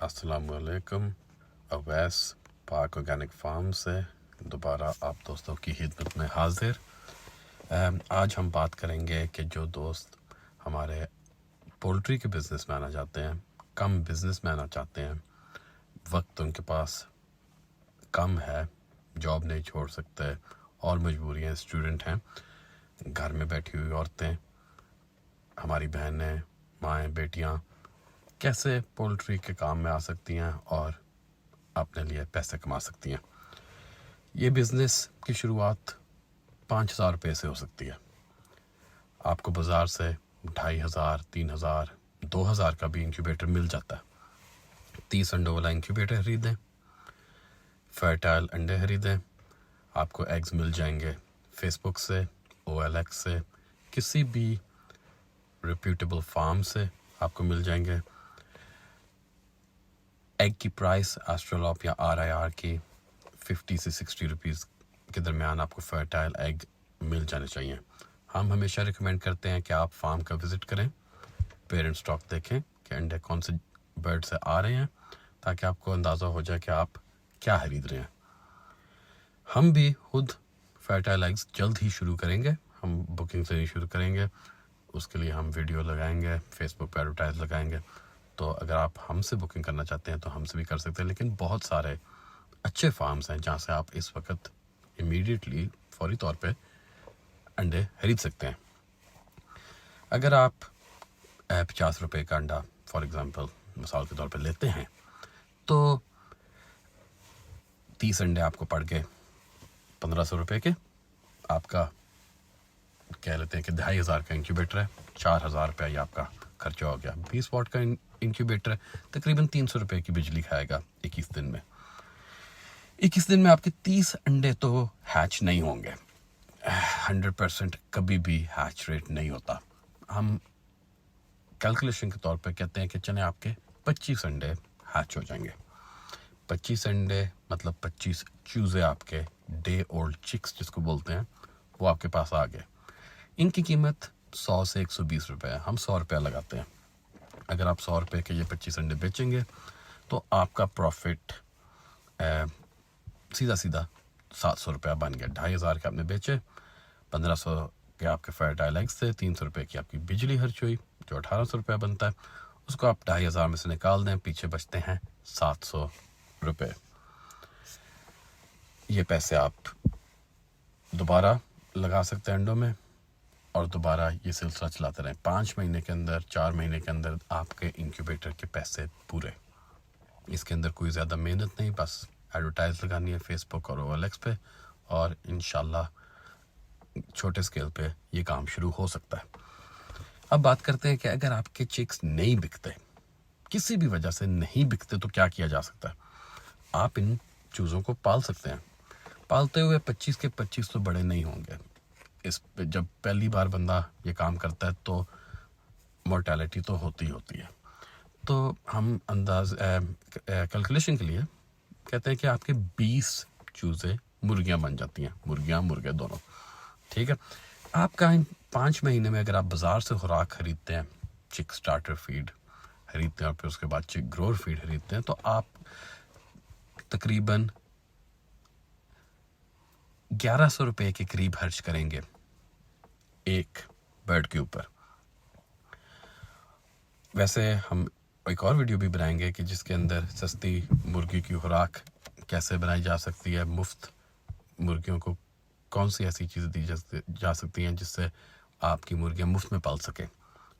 अस्सलामुअलैकुम। अवैस पाक organic farm से दोबारा आप दोस्तों की खिदमत में हाजिर। आज हम बात करेंगे कि जो दोस्त हमारे पोल्ट्री के बिज़नेस में आना चाहते हैं, कम बिज़नेस में आना चाहते हैं, वक्त उनके पास कम है, जॉब नहीं छोड़ सकते और मजबूरियाँ, स्टूडेंट हैं, घर में बैठी हुई औरतें, हमारी बहनें, माएँ, बेटियाँ कैसे पोल्ट्री के काम में आ सकती हैं और अपने लिए पैसे कमा सकती हैं। ये बिज़नेस की शुरुआत 5,000 रुपये से हो सकती है। आपको बाज़ार से 2,500, 3,000, 2,000 का भी इंक्यूबेटर मिल जाता है। 30 अंडों वाला इंक्यूबेटर खरीदें, फर्टाइल अंडे खरीदें। आपको एग्स मिल जाएंगे फेसबुक से, OLX से, किसी भी रिप्यूटेबल फार्म से आपको मिल जाएंगे। एग की प्राइस एस्ट्रोलॉप या RIR की 50 से 60 रुपीज़ के दरमियान आपको फर्टाइल एग मिल जाने चाहिए। हम हमेशा रिकमेंड करते हैं कि आप फार्म का विज़िट करें, पेरेंट स्टॉक देखें कि अंडे कौन से बर्ड से आ रहे हैं, ताकि आपको अंदाज़ा हो जाए कि आप क्या खरीद रहे हैं। हम भी खुद फर्टाइल एग्स जल्द ही शुरू करेंगे। हम बुकिंग से ही शुरू करेंगे, उसके लिए हम वीडियो लगाएंगे, फेसबुक पर एडवर्टाइज लगाएंगे। तो अगर आप हमसे बुकिंग करना चाहते हैं तो हमसे भी कर सकते हैं, लेकिन बहुत सारे अच्छे फार्म्स हैं जहाँ से आप इस वक्त इमीडिएटली फौरी तौर पे अंडे खरीद सकते हैं। अगर आप 50 रुपये का अंडा फॉर एग्ज़ाम्पल मिसाल के तौर पे लेते हैं तो 30 अंडे आपको पड़ गए 1,500 रुपये के। आपका कह लेते हैं कि 2,500 का इंक्यूबेटर है, 4,000 रुपया ये आपका खर्चा हो गया। 20 वाट का इंक्यूबेटर है, तकरीबन 300 रुपये की बिजली खाएगा 21 दिन में। 21 दिन में आपके 30 अंडे तो हैच नहीं होंगे। 100% कभी भी हैच रेट नहीं होता। हम कैलकुलेशन के तौर पे कहते हैं कि चले आपके 25 अंडे हैच हो जाएंगे। 25 अंडे मतलब 25 चूज़े आपके डे ओल्ड चिक्स जिसको बोलते हैं, वो आपके पास आ गए। इनकी कीमत 100 से 120 रुपये है। हम 100 रुपया लगाते हैं। अगर आप 100 रुपये के ये 25 अंडे बेचेंगे तो आपका प्रॉफिट सीधा सीधा 700 रुपया बन गया। 2,500 के आपने बेचे, 1,500 के आपके फर्टाइल एग्स थे, 300 रुपये की आपकी बिजली खर्च हुई, जो 1,800 रुपया बनता है। उसको आप 2,500 में से निकाल दें, पीछे बचते हैं 700 रुपये। ये पैसे आप दोबारा लगा सकते हैं अंडों में और दोबारा ये सिलसिला चलाते रहें। 5 महीने के अंदर, 4 महीने के अंदर आपके इंक्यूबेटर के पैसे पूरे। इसके अंदर कोई ज़्यादा मेहनत नहीं, बस एडवर्टाइज लगानी है फेसबुक और OLX पे और इंशाल्लाह छोटे स्केल पे ये काम शुरू हो सकता है। अब बात करते हैं कि अगर आपके चिक्स नहीं बिकते, किसी भी वजह से नहीं बिकते, तो क्या किया जा सकता है। आप इन चूज़ों को पाल सकते हैं। पालते हुए 25 के 25 तो बड़े नहीं होंगे। इस पे जब पहली बार बंदा ये काम करता है तो मोर्टेलिटी तो होती है। तो हम कैलकुलेशन के लिए कहते हैं कि आपके 20 चूज़े मुर्गियाँ बन जाती हैं, मुर्गियाँ मुर्गे दोनों, ठीक है। आपका 5 महीने में अगर आप बाज़ार से खुराक खरीदते हैं, चिक स्टार्टर फीड खरीदते हैं और फिर उसके बाद चिक ग्रोअर फीड खरीदते हैं, तो आप तकरीबन 1,100 रुपये के करीब खर्च करेंगे एक बर्ड के ऊपर। वैसे हम एक और वीडियो भी बनाएंगे कि जिसके अंदर सस्ती मुर्गी की खुराक कैसे बनाई जा सकती है, मुफ्त मुर्गियों को कौन सी ऐसी चीज़ें दी जा सकती हैं जिससे आपकी मुर्गियाँ मुफ्त में पाल सकें,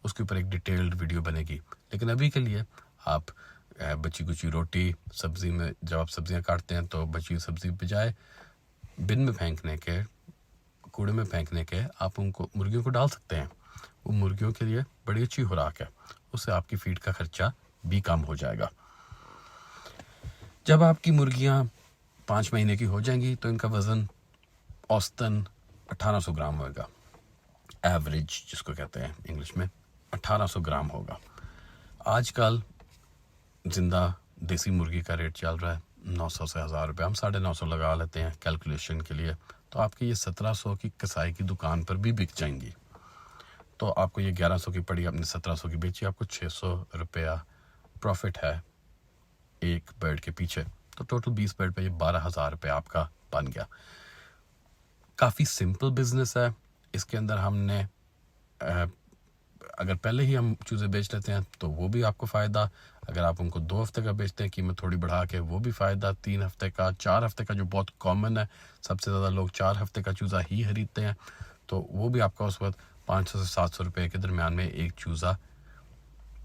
उसके ऊपर एक डिटेल्ड वीडियो बनेगी। लेकिन अभी के लिए आप बची कुची रोटी, सब्ज़ी में जब आप सब्ज़ियाँ काटते हैं तो बची सब्ज़ी बजाय बिन में फेंकने के, कूड़े में फेंकने के, आप उनको मुर्गियों को डाल सकते हैं। वो मुर्गियों के लिए बड़ी अच्छी खुराक है, उससे आपकी फीड का खर्चा भी कम हो जाएगा। जब आपकी मुर्गियाँ 5 महीने की हो जाएंगी तो इनका वज़न औसतन 1,800 ग्राम होगा। एवरेज जिसको कहते हैं इंग्लिश में, 1,800 ग्राम होगा। आजकल जिंदा देसी मुर्गी का रेट चल रहा है 900 से 1,000 रुपये। हम 950 लगा लेते हैं कैलकुलेशन के लिए, तो आपकी ये 1,700 की कसाई की दुकान पर भी बिक जाएंगी। तो आपको ये 1,100 की पड़ी, आपने 1,700 की बेची, आपको 600 रुपया प्रॉफिट है एक बेड के पीछे, तो टोटल 20 बेड पे ये 12,000 रुपये आपका बन गया। काफ़ी सिंपल बिजनेस है। इसके अंदर हमने अगर पहले ही हम चूज़े बेच लेते हैं तो वो भी आपको फ़ायदा, अगर आप उनको 2 हफ्ते का बेचते हैं कीमत थोड़ी बढ़ा के वो भी फ़ायदा, 3 हफ्ते का, 4 हफ्ते का जो बहुत कॉमन है, सबसे ज़्यादा लोग 4 हफ्ते का चूज़ा ही खरीदते हैं, तो वो भी आपका उस वक्त 500 से 700 रुपये के दरमियान में एक चूज़ा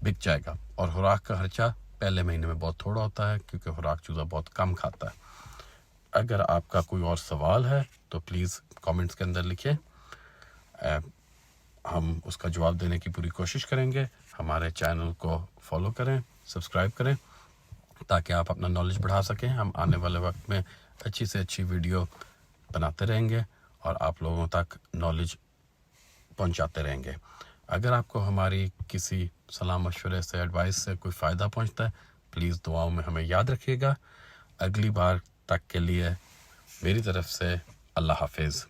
बिक जाएगा। और खुराक का खर्चा पहले महीने में बहुत थोड़ा होता है क्योंकि खुराक चूज़ा बहुत कम खाता है। अगर आपका कोई और सवाल है तो प्लीज़ कमेंट्स के अंदर लिखें, हम उसका जवाब देने की पूरी कोशिश करेंगे। हमारे चैनल को फॉलो करें, सब्सक्राइब करें ताकि आप अपना नॉलेज बढ़ा सकें। हम आने वाले वक्त में अच्छी से अच्छी वीडियो बनाते रहेंगे और आप लोगों तक नॉलेज पहुंचाते रहेंगे। अगर आपको हमारी किसी सलाह मशवरे से, एडवाइस से कोई फ़ायदा पहुंचता है, प्लीज़ दुआओं में हमें याद रखिएगा। अगली बार तक के लिए मेरी तरफ से अल्लाह हाफिज़।